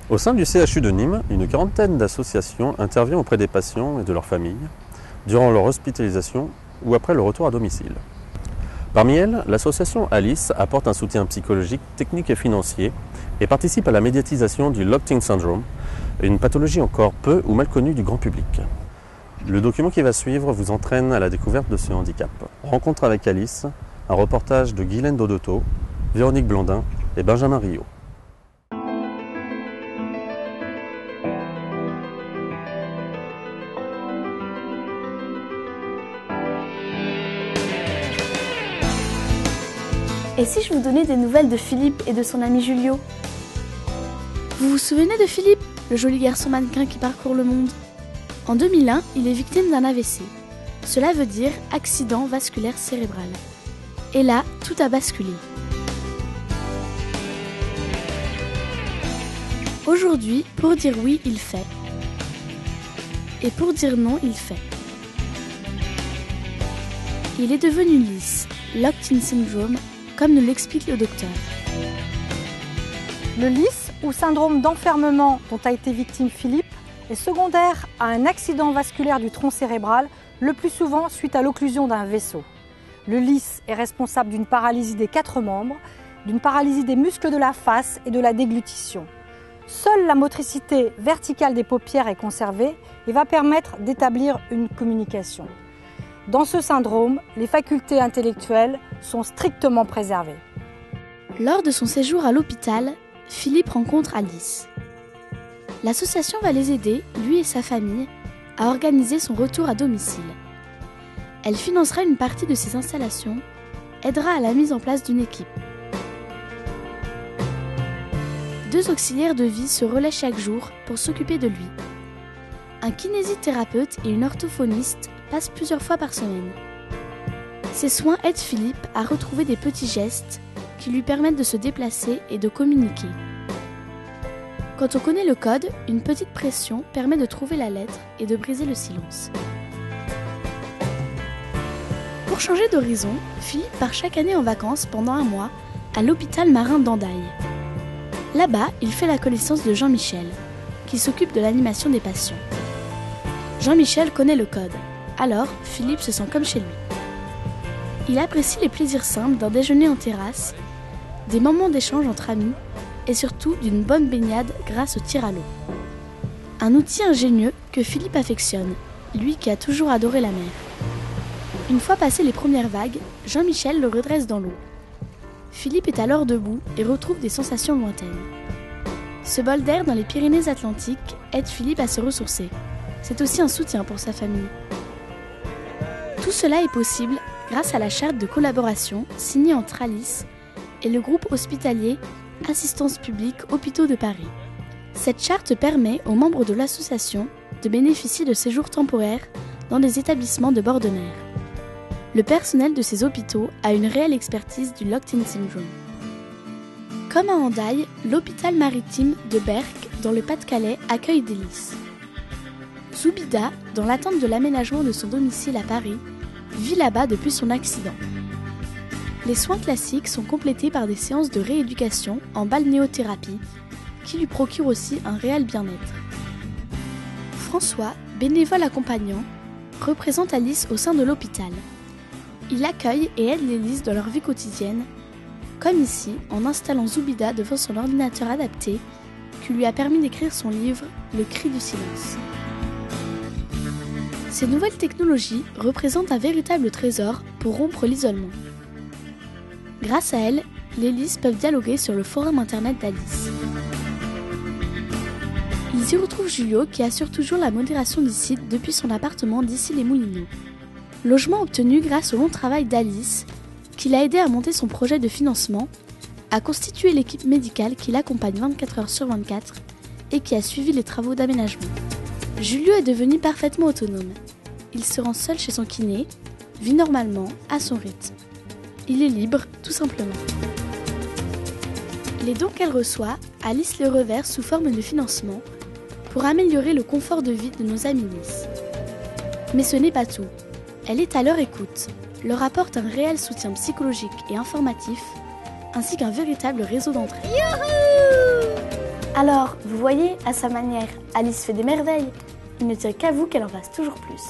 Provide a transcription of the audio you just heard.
Au sein du CHU de Nîmes, une quarantaine d'associations intervient auprès des patients et de leurs familles durant leur hospitalisation ou après le retour à domicile. Parmi elles, l'association Alice apporte un soutien psychologique, technique et financier et participe à la médiatisation du Locked-in Syndrome, une pathologie encore peu ou mal connue du grand public. Le document qui va suivre vous entraîne à la découverte de ce handicap. Rencontre avec Alice, un reportage de Guylaine Dodotto, Véronique Blandin et Benjamin Rio. Et si je vous donnais des nouvelles de Philippe et de son ami Julio? Vous vous souvenez de Philippe, le joli garçon mannequin qui parcourt le monde? En 2001, il est victime d'un AVC. Cela veut dire accident vasculaire cérébral. Et là, tout a basculé. Aujourd'hui, pour dire oui, il fait. Et pour dire non, il fait. Il est devenu lisse, Locked-in Syndrome, comme nous l'explique le docteur. Le LIS, ou syndrome d'enfermement dont a été victime Philippe, est secondaire à un accident vasculaire du tronc cérébral, le plus souvent suite à l'occlusion d'un vaisseau. Le LIS est responsable d'une paralysie des 4 membres, d'une paralysie des muscles de la face et de la déglutition. Seule la motricité verticale des paupières est conservée et va permettre d'établir une communication. Dans ce syndrome, les facultés intellectuelles sont strictement préservées. Lors de son séjour à l'hôpital, Philippe rencontre Alice. L'association va les aider, lui et sa famille, à organiser son retour à domicile. Elle financera une partie de ses installations, aidera à la mise en place d'une équipe. 2 auxiliaires de vie se relaient chaque jour pour s'occuper de lui. Un kinésithérapeute et une orthophoniste passent plusieurs fois par semaine. Ces soins aident Philippe à retrouver des petits gestes qui lui permettent de se déplacer et de communiquer. Quand on connaît le code, une petite pression permet de trouver la lettre et de briser le silence. Pour changer d'horizon, Philippe part chaque année en vacances pendant 1 mois à l'hôpital marin d'Hendaye. Là-bas, il fait la connaissance de Jean-Michel, qui s'occupe de l'animation des patients. Jean-Michel connaît le code, alors Philippe se sent comme chez lui. Il apprécie les plaisirs simples d'un déjeuner en terrasse, des moments d'échange entre amis et surtout d'une bonne baignade grâce au tir à l'eau. Un outil ingénieux que Philippe affectionne, lui qui a toujours adoré la mer. Une fois passées les premières vagues, Jean-Michel le redresse dans l'eau. Philippe est alors debout et retrouve des sensations lointaines. Ce bol d'air dans les Pyrénées-Atlantiques aide Philippe à se ressourcer. C'est aussi un soutien pour sa famille. Tout cela est possible grâce à la charte de collaboration signée entre Alice et le groupe hospitalier Assistance publique Hôpitaux de Paris. Cette charte permet aux membres de l'association de bénéficier de séjours temporaires dans des établissements de bord de mer. Le personnel de ces hôpitaux a une réelle expertise du Locked-in Syndrome. Comme à Hendaye, l'hôpital maritime de Berck, dans le Pas-de-Calais, accueille des lys. Zoubida, dans l'attente de l'aménagement de son domicile à Paris, vit là-bas depuis son accident. Les soins classiques sont complétés par des séances de rééducation en balnéothérapie qui lui procurent aussi un réel bien-être. François, bénévole accompagnant, représente Alice au sein de l'hôpital. Il accueille et aide les lys dans leur vie quotidienne, comme ici en installant Zoubida devant son ordinateur adapté qui lui a permis d'écrire son livre « Le cri du silence ». Ces nouvelles technologies représentent un véritable trésor pour rompre l'isolement. Grâce à elles, les lys peuvent dialoguer sur le forum internet d'Alice. Ils y retrouvent Julio qui assure toujours la modération du site depuis son appartement d'Issy-les-Moulineaux. Logement obtenu grâce au long travail d'Alice, qui l'a aidé à monter son projet de financement, à constituer l'équipe médicale qui l'accompagne 24 heures sur 24 et qui a suivi les travaux d'aménagement. Julio est devenu parfaitement autonome. Il se rend seul chez son kiné, vit normalement, à son rythme. Il est libre, tout simplement. Les dons qu'elle reçoit, Alice les reverse sous forme de financement pour améliorer le confort de vie de nos amis lys. Mais ce n'est pas tout. Elle est à leur écoute, leur apporte un réel soutien psychologique et informatif, ainsi qu'un véritable réseau d'entraide. Alors, vous voyez, à sa manière, Alice fait des merveilles. Il ne tient qu'à vous qu'elle en fasse toujours plus.